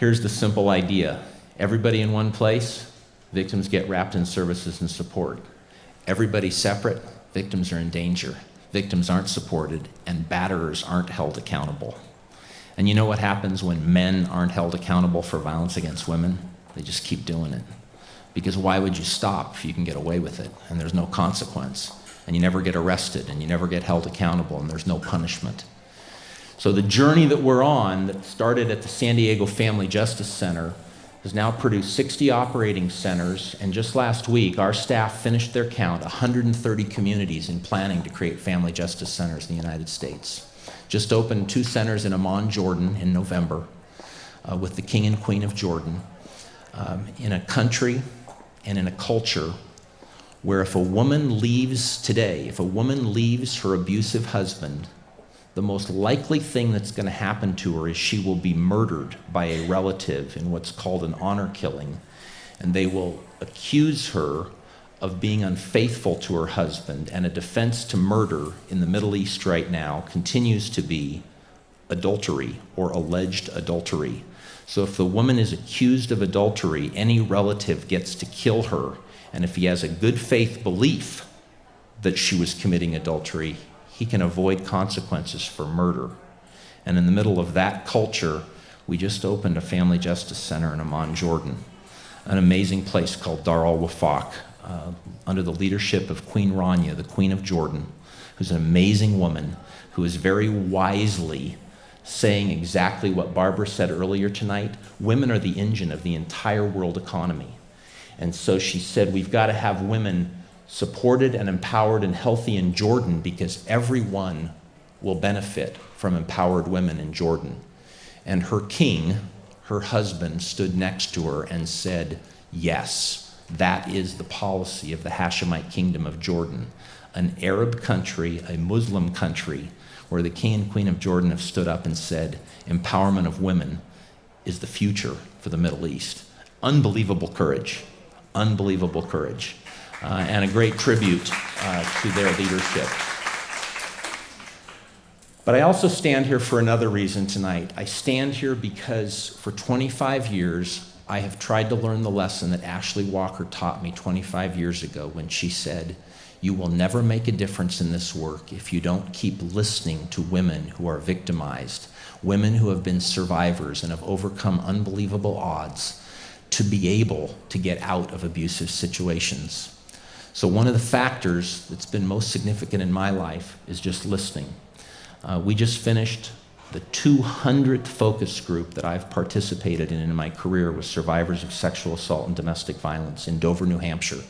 Here's the simple idea. Everybody in one place, victims get wrapped in services and support. Everybody separate, victims are in danger. Victims aren't supported, and batterers aren't held accountable. And you know what happens when men aren't held accountable for violence against women? They just keep doing it. Because why would you stop if you can get away with it and there's no consequence, and you never get arrested and you never get held accountable and there's no punishment? So the journey that we're on, that started at the San Diego Family Justice Center, has now produced 60 operating centers, and just last week our staff finished their count, 130 communities in planning to create family justice centers in the United States. Just opened 2 centers in Amman, Jordan in November with the King and Queen of Jordan, in a country and in a culture where if a woman leaves today, if a woman leaves her abusive husband, the most likely thing that's going to happen to her is she will be murdered by a relative in what's called an honor killing, and they will accuse her of being unfaithful to her husband. And a defense to murder in the Middle East right now continues to be adultery or alleged adultery. So if the woman is accused of adultery, any relative gets to kill her, and if he has a good faith belief that she was committing adultery, he can avoid consequences for murder. And in the middle of that culture, we just opened a family justice center in Amman, Jordan, an amazing place called Dar al-Wafaq, under the leadership of Queen Rania, the Queen of Jordan, who's an amazing woman who is very wisely saying exactly what Barbara said earlier tonight. Women are the engine of the entire world economy. And so she said, we've got to have women supported and empowered and healthy in Jordan, because everyone will benefit from empowered women in Jordan. And her king, her husband, stood next to her and said, yes, that is the policy of the Hashemite kingdom of Jordan, an Arab country, a Muslim country, where the king and queen of Jordan have stood up and said, empowerment of women is the future for the Middle East. Unbelievable courage, unbelievable courage. And a great tribute to their leadership. But I also stand here for another reason tonight. I stand here because for 25 years, I have tried to learn the lesson that Ashley Walker taught me 25 years ago when she said, you will never make a difference in this work if you don't keep listening to women who are victimized, women who have been survivors and have overcome unbelievable odds to be able to get out of abusive situations. So one of the factors that's been most significant in my life is just listening. We just finished the 200th focus group that I've participated in my career with survivors of sexual assault and domestic violence in Dover, New Hampshire,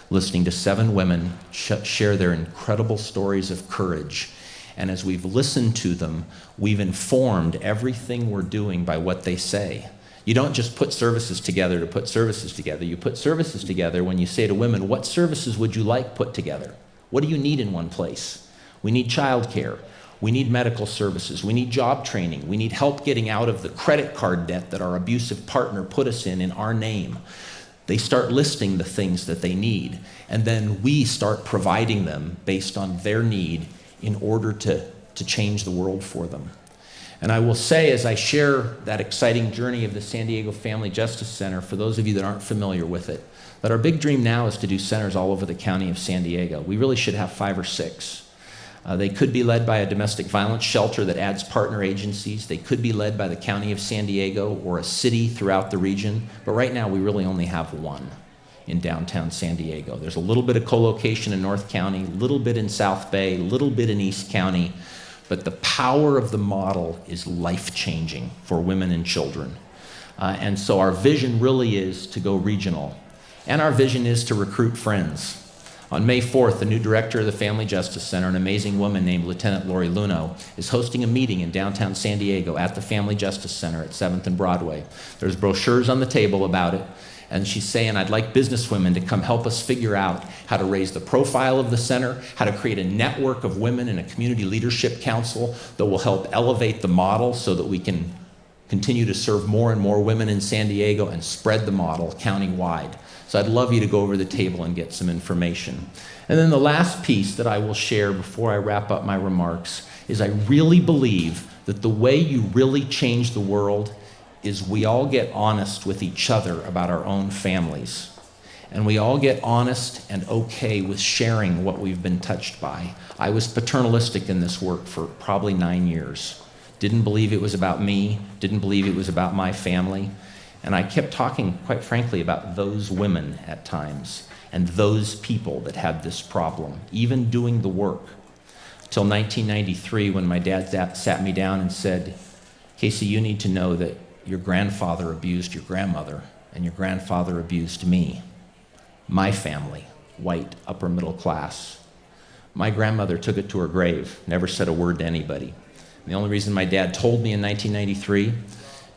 listening to 7 women share their incredible stories of courage. And as we've listened to them, we've informed everything we're doing by what they say. You don't just put services together to put services together. You put services together when you say to women, what services would you like put together? What do you need in one place? We need childcare. We need medical services. We need job training. We need help getting out of the credit card debt that our abusive partner put us in our name. They start listing the things that they need, and then we start providing them based on their need in order to change the world for them. And I will say, as I share that exciting journey of the San Diego Family Justice Center, for those of you that aren't familiar with it, that our big dream now is to do centers all over the county of San Diego. We really should have 5 or 6. They could be led by a domestic violence shelter that adds partner agencies. They could be led by the county of San Diego or a city throughout the region. But right now, we really only have 1 in downtown San Diego. There's a little bit of co-location in North County, a little bit in South Bay, a little bit in East County. But the power of the model is life-changing for women and children. And so our vision really is to go regional. And our vision is to recruit friends. On May 4th, the new director of the Family Justice Center, an amazing woman named Lieutenant Lori Luno, is hosting a meeting in downtown San Diego at the Family Justice Center at 7th and Broadway. There's brochures on the table about it. And she's saying, I'd like businesswomen to come help us figure out how to raise the profile of the center, how to create a network of women in a community leadership council that will help elevate the model so that we can continue to serve more and more women in San Diego and spread the model county-wide. So I'd love you to go over the table and get some information. And then the last piece that I will share before I wrap up my remarks is I really believe that the way you really change the world is we all get honest with each other about our own families. And we all get honest and okay with sharing what we've been touched by. I was paternalistic in this work for probably 9 years. Didn't believe it was about me, didn't believe it was about my family. And I kept talking, quite frankly, about those women at times and those people that had this problem, even doing the work. Till 1993, when my dad sat me down and said, Casey, you need to know that your grandfather abused your grandmother and your grandfather abused me. My family, white, upper middle class. My grandmother took it to her grave, never said a word to anybody. And the only reason my dad told me in 1993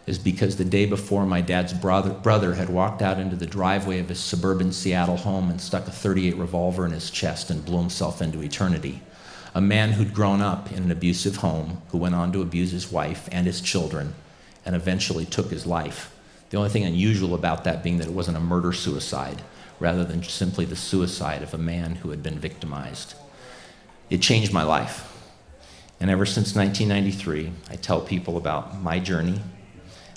is because the day before, my dad's brother had walked out into the driveway of his suburban Seattle home and stuck a .38 revolver in his chest and blew himself into eternity. A man who'd grown up in an abusive home, who went on to abuse his wife and his children, and eventually took his life. The only thing unusual about that being that it wasn't a murder-suicide, rather than simply the suicide of a man who had been victimized. It changed my life. And ever since 1993, I tell people about my journey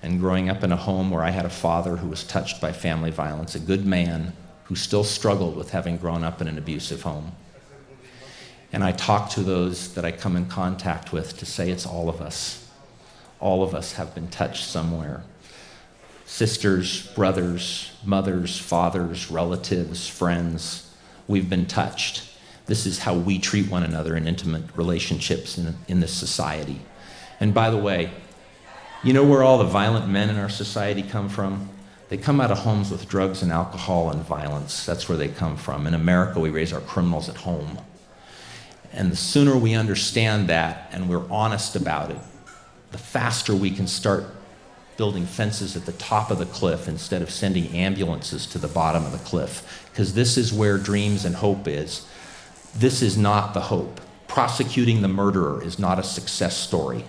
and growing up in a home where I had a father who was touched by family violence, a good man who still struggled with having grown up in an abusive home. And I talk to those that I come in contact with to say it's all of us. All of us have been touched somewhere. Sisters, brothers, mothers, fathers, relatives, friends, we've been touched. This is how we treat one another in intimate relationships in this society. And by the way, you know where all the violent men in our society come from? They come out of homes with drugs and alcohol and violence. That's where they come from. In America, we raise our criminals at home. And the sooner we understand that and we're honest about it, the faster we can start building fences at the top of the cliff instead of sending ambulances to the bottom of the cliff. Because this is where dreams and hope is. This is not the hope. Prosecuting the murderer is not a success story.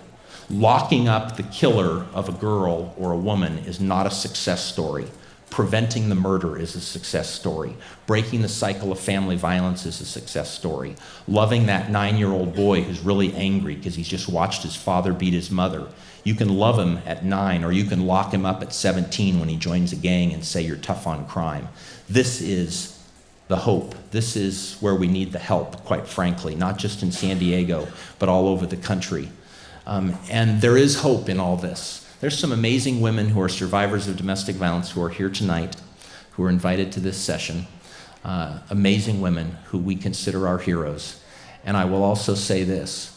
Locking up the killer of a girl or a woman is not a success story. Preventing the murder is a success story. Breaking the cycle of family violence is a success story. Loving that 9-year-old boy who's really angry because he's just watched his father beat his mother. You can love him at 9, or you can lock him up at 17 when he joins a gang and say you're tough on crime. This is the hope. This is where we need the help, quite frankly, not just in San Diego, but all over the country. And there is hope in all this. There's some amazing women who are survivors of domestic violence who are here tonight, who are invited to this session. Amazing women who we consider our heroes. And I will also say this.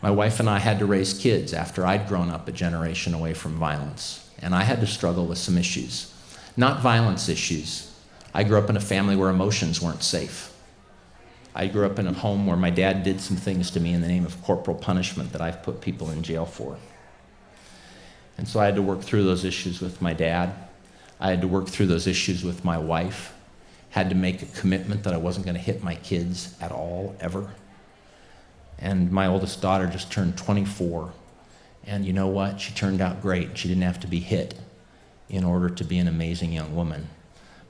My wife and I had to raise kids after I'd grown up a generation away from violence. And I had to struggle with some issues. Not violence issues. I grew up in a family where emotions weren't safe. I grew up in a home where my dad did some things to me in the name of corporal punishment that I've put people in jail for. And so I had to work through those issues with my dad. I had to work through those issues with my wife. Had to make a commitment that I wasn't going to hit my kids at all, ever. And my oldest daughter just turned 24. And you know what? She turned out great. She didn't have to be hit in order to be an amazing young woman.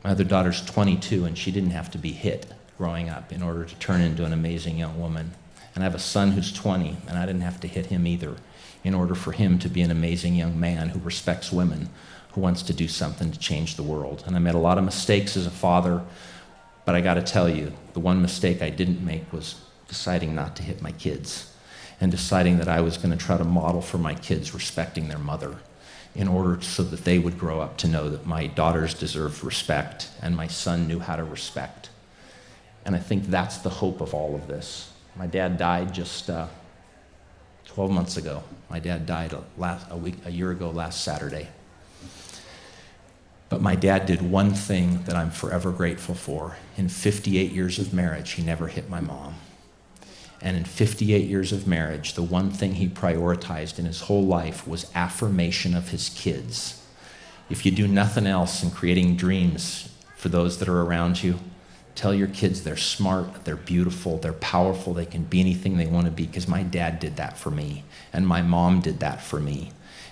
My other daughter's 22, and she didn't have to be hit growing up in order to turn into an amazing young woman. And I have a son who's 20, and I didn't have to hit him either in order for him to be an amazing young man who respects women, who wants to do something to change the world. And I made a lot of mistakes as a father, but I got to tell you, the one mistake I didn't make was deciding not to hit my kids and deciding that I was going to try to model for my kids respecting their mother in order so that they would grow up to know that my daughters deserved respect and my son knew how to respect. And I think that's the hope of all of this. My dad died just 12 months ago. My dad died a year ago last Saturday. But my dad did one thing that I'm forever grateful for. In 58 years of marriage, he never hit my mom. And in 58 years of marriage, the one thing he prioritized in his whole life was affirmation of his kids. If you do nothing else in creating dreams for those that are around you, tell your kids they're smart, they're beautiful, they're powerful, they can be anything they want to be, because my dad did that for me, and my mom did that for me.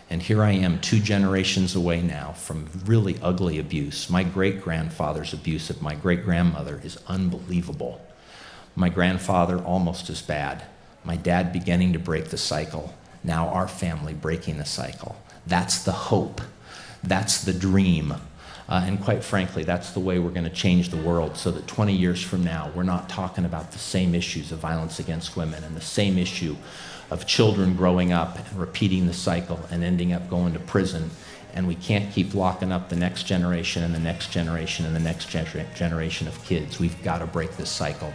And here I am 2 generations away now from really ugly abuse. My great-grandfather's abuse of my great-grandmother is unbelievable. My grandfather, almost as bad. My dad beginning to break the cycle. Now our family breaking the cycle. That's the hope. That's the dream. And quite frankly, that's the way we're going to change the world, so that 20 years from now, we're not talking about the same issues of violence against women and the same issue of children growing up and repeating the cycle and ending up going to prison. And we can't keep locking up the next generation and the next generation and the next generation of kids. We've got to break this cycle.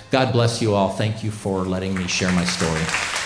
God bless you all. Thank you for letting me share my story.